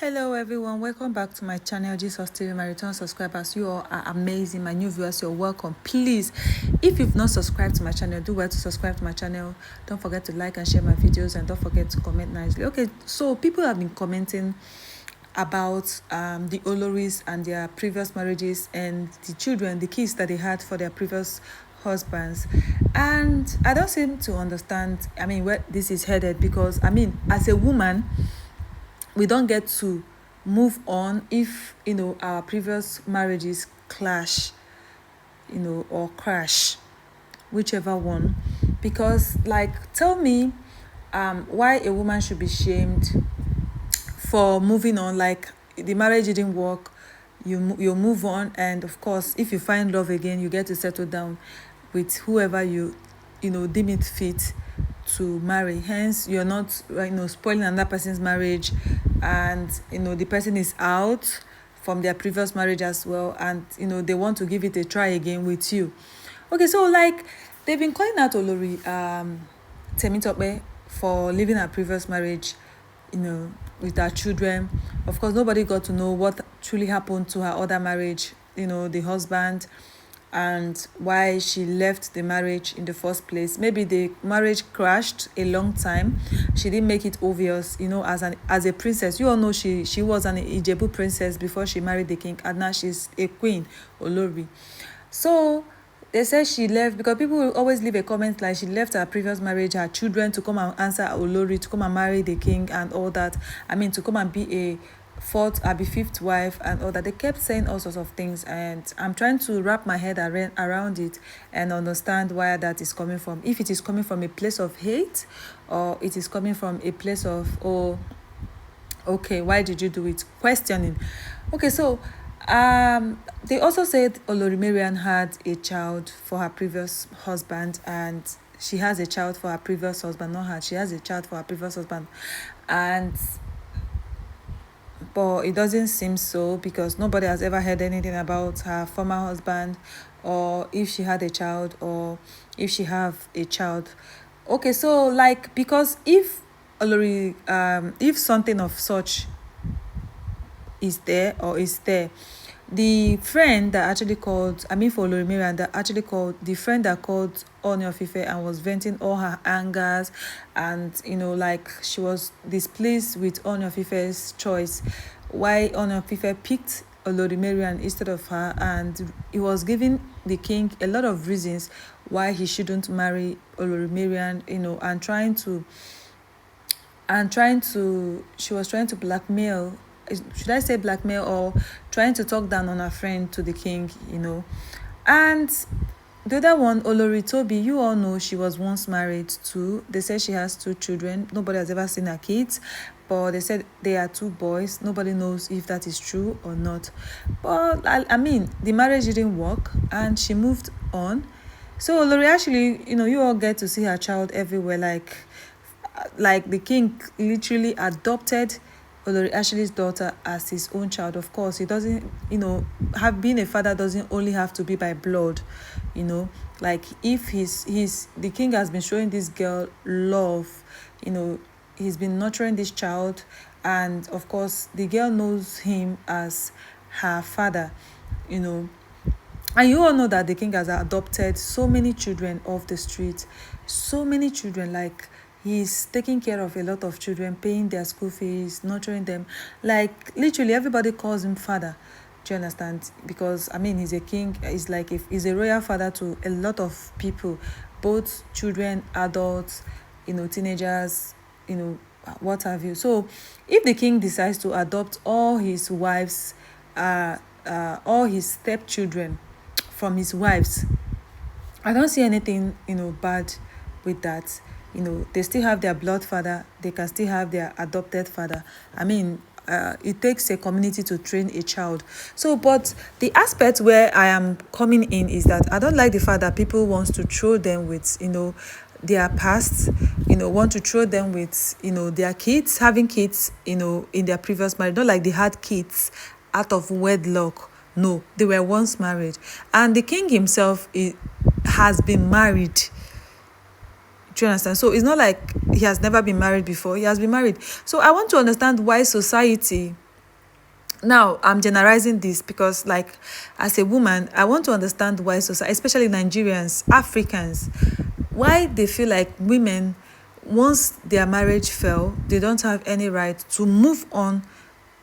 Hello everyone, welcome back to my channel Jesus TV. My return subscribers, you all are amazing. My new viewers, you're welcome. Please, if you've not subscribed to my channel, do well to subscribe to my channel. Don't forget to like and share my videos, and don't forget to comment nicely. Okay, so people have been commenting about the Oloris and their previous marriages and the children, the kids that they had for their previous husbands, and I don't seem to understand where this is headed, because as a woman, we don't get to move on if our previous marriages clash, or crash, whichever one. Because, like, tell me why a woman should be shamed for moving on. Like, the marriage didn't work, you move on, and of course, if you find love again, you get to settle down with whoever you deem it fit to marry. Hence, you're not spoiling another person's marriage, and the person is out from their previous marriage as well, and they want to give it a try again with you. Okay, so, like, they've been calling out Olori Temitope for leaving her previous marriage, with her children. Of course, nobody got to know what truly happened to her other marriage, the husband, and why she left the marriage in the first place. Maybe the marriage crashed a long time. She didn't make it obvious, as a princess. You all know she was an Ijebu princess before she married the king, and now she's a queen, Olori. So they say she left because people will always leave a comment like she left her previous marriage, her children, to come and answer Olori, to come and marry the king and all that. To come and be a fifth wife and all that. They kept saying all sorts of things, and I'm trying to wrap my head around it and understand where that is coming from. If it is coming from a place of hate, or it is coming from a place of, oh, okay, why did you do it? Questioning. Okay, so they also said Olori Mariam had a child for her previous husband, and she has a child for her previous husband. Not her, she has a child for her previous husband. But it doesn't seem so, because nobody has ever heard anything about her former husband, or if she had a child, or if she have a child. Okay, so, like, because if Olori, if something of such is there, the friend that actually called, for Olori Mariam, that actually called, the friend that called Ooni of Ife and was venting all her angers, and like, she was displeased with Ooni of Ife's choice, why Ooni of Ife picked Olori Mariam instead of her, and he was giving the king a lot of reasons why he shouldn't marry Olori Mariam, she was trying to blackmail, should I say blackmail, or trying to talk down on her friend to the king, And the other one, Olori Toby, you all know she was once married to. They said she has 2 children. Nobody has ever seen her kids, but they said they are 2 boys. Nobody knows if that is true or not. But the marriage didn't work, and she moved on. So Olori actually, you all get to see her child everywhere. Like the king literally adopted Olori Ashley's daughter as his own child. Of course, he doesn't, being a father doesn't only have to be by blood, Like, if the king has been showing this girl love, he's been nurturing this child, and of course, the girl knows him as her father, And you all know that the king has adopted so many children off the street, so many children. Like, he's taking care of a lot of children, paying their school fees, nurturing them. Like, literally, everybody calls him father. Do you understand? Because, he's a king. He's like, he's a royal father to a lot of people, both children, adults, teenagers, what have you. So, if the king decides to adopt all his wives, all his stepchildren from his wives, I don't see anything, bad with that. They still have their blood father. They can still have their adopted father. It takes a community to train a child. So, but the aspect where I am coming in is that I don't like the fact that people want to throw them with, their past, want to throw them with, their kids, having kids, in their previous marriage. Not like they had kids out of wedlock. No, they were once married. And the king himself has been married. Do you understand? So it's not like he has never been married before. He has been married. So I want to understand why society now I'm generalizing this because, like, as a woman, I want to understand why society, especially Nigerians, Africans, why they feel like women, once their marriage fell, they don't have any right to move on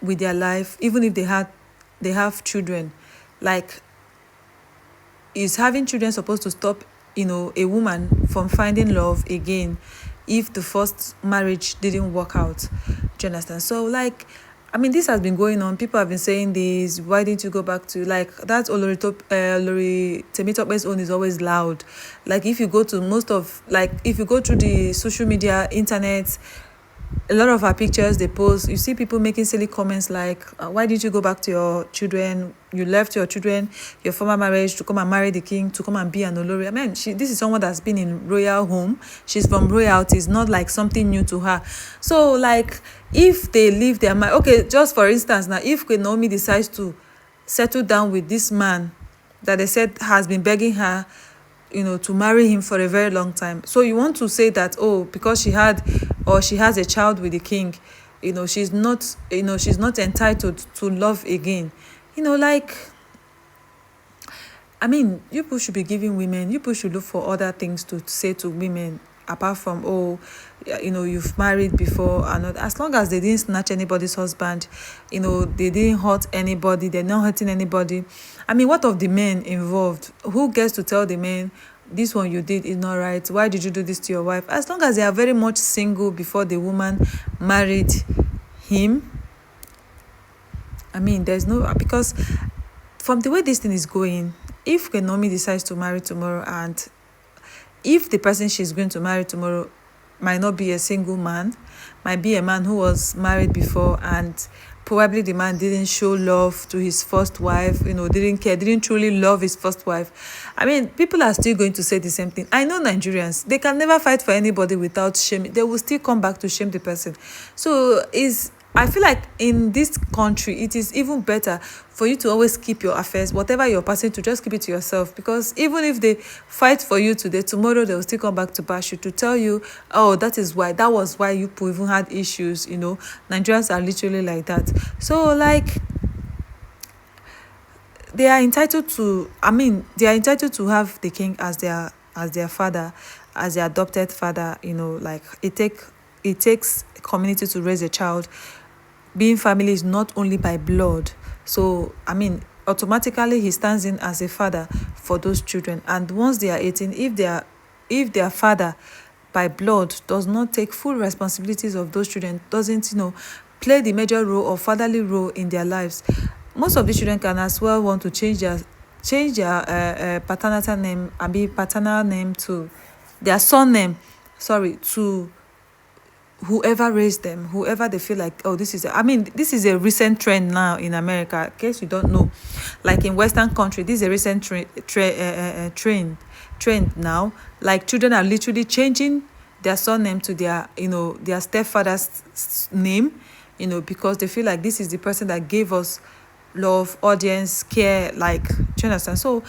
with their life, even if they have children. Like, is having children supposed to stop, a woman from finding love again if the first marriage didn't work out? Do you understand? So, like, I mean, this has been going on. People have been saying this. Why didn't you go back to, like, that Olori Temitope's own is always loud. Like, if you go to most of, like, if you go through the social media, internet, a lot of our pictures they post, you see people making silly comments like, why did you go back to your children? You left your children, your former marriage, to come and marry the king, to come and be an Olori. I mean, this is someone that's been in royal home. She's from royalty. It's not like something new to her. So, like, if they leave their marriage, okay, just for instance, now, if Naomi decides to settle down with this man that they said has been begging her, to marry him for a very long time. So you want to say that, oh, because she has a child with the king, she's not entitled to love again. Like, I mean, you people should be giving women, you people should look for other things to say to women apart from, oh, you've married before, and as long as they didn't snatch anybody's husband, they didn't hurt anybody, they're not hurting anybody. I mean, what of the men involved? Who gets to tell the men, this one you did is not right, why did you do this to your wife? As long as they are very much single before the woman married him, I mean, there's no, because from the way this thing is going, if Naomi decides to marry tomorrow, and if the person she's going to marry tomorrow might not be a single man, might be a man who was married before, and probably the man didn't show love to his first wife, didn't care, didn't truly love his first wife. I mean, people are still going to say the same thing. I know Nigerians, they can never fight for anybody without shame. They will still come back to shame the person. So I feel like in this country, it is even better for you to always keep your affairs, whatever you're passing to, just keep it to yourself. Because even if they fight for you today, tomorrow they will still come back to bash you, to tell you, oh, that was why you even had issues. Nigerians are literally like that. So, like, they are entitled to have the king as their father, as their adopted father. Like, it takes a community to raise a child. Being family is not only by blood. So, I mean, automatically he stands in as a father for those children. And once they are 18, if their father by blood does not take full responsibilities of those children, doesn't play the major role or fatherly role in their lives, most of the children can as well want to change their paternal name, and be paternal name to their surname, to whoever raised them, whoever they feel like, oh, this is a recent trend now in America, in case you don't know. Like, in Western country, this is a recent trend now. Like, children are literally changing their surname to their stepfather's name, because they feel like this is the person that gave us love, audience, care. Like, do you understand? So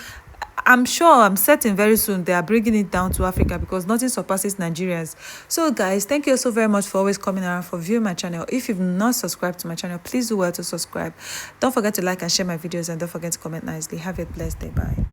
I'm sure, I'm certain very soon they are bringing it down to Africa, because nothing surpasses Nigerians. So, guys, thank you so very much for always coming around, for viewing my channel. If you've not subscribed to my channel, please do well to subscribe. Don't forget to like and share my videos, and don't forget to comment nicely. Have a blessed day. Bye.